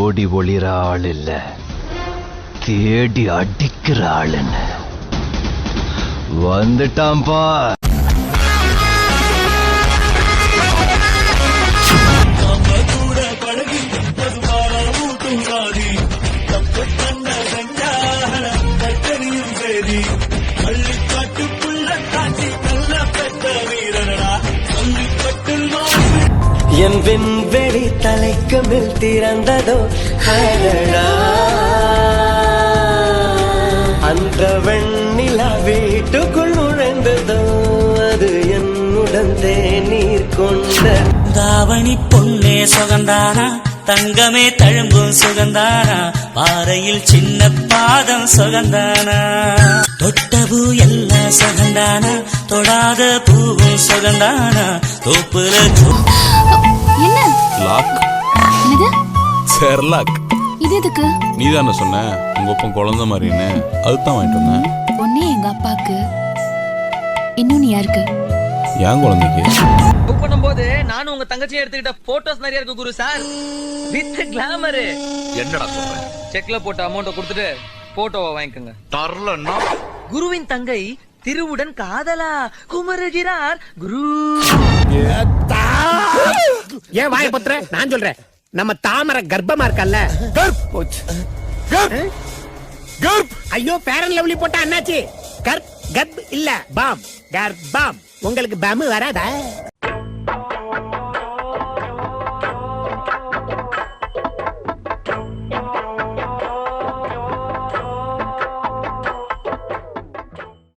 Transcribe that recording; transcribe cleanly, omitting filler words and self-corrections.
ஓடி ஒளிர ஆள் இல்ல, தேடி அடிக்கிற ஆளுன்னு வந்துட்டான்பா. என் விண்வெளி தலைக்கு மேல் திறந்ததோ அடடா, அந்த வெண்ணிலா வீட்டுக்குள் நுழைந்ததோ அது என்னுடன் தேநீர் கொண்ட தாவணி பொன்னே சுகந்தானா, தங்கமே தழும்பும் சுகந்தானா, பாறையில் சின்ன பாதம் சுகந்தானா, தொட்டபூ எல்லாம் சுகந்தானா, தொடாத பூவும் சுகந்தானா, தோப்புல என்ன லாக் இது? செர்லாக். இது எதுக்கு? நீ தானே சொன்ன உங்க ஒப்பம் குழந்தை மாதிரின்னு, அதுதான் வாங்கிட்டு வந்தேன். ஒன்னே எங்க அப்பாக்கு, இன்னொன்னு யாருக்கு? என் குழந்தைக்கு. புக் பண்ணும்போது நானும் உங்க தங்கச்சியை எடுத்துக்கிட்ட போட்டோஸ் நிறைய இருக்கு குரு சார், வித் கிளாமர். என்னடா சொல்ற? செக்ல போட்ட அமௌண்ட கொடுத்துட்டு போட்டோவை வாங்கிக்கோங்க. தரலன்னா குருவின் தங்கை திருவுடன் காதலா குமருகிறார் குரு. ஏன் வாய பத்திர? நான் சொல்றேன், நம்ம தாமரை கர்ப்பமா இருக்கல்ல, ஐயோ ஃபேர் அண்ட் லவ்லி போட்டா என்னாச்சு? கர்ப் இல்ல பாம், கர்ப்பம். உங்களுக்கு பம் வராதா?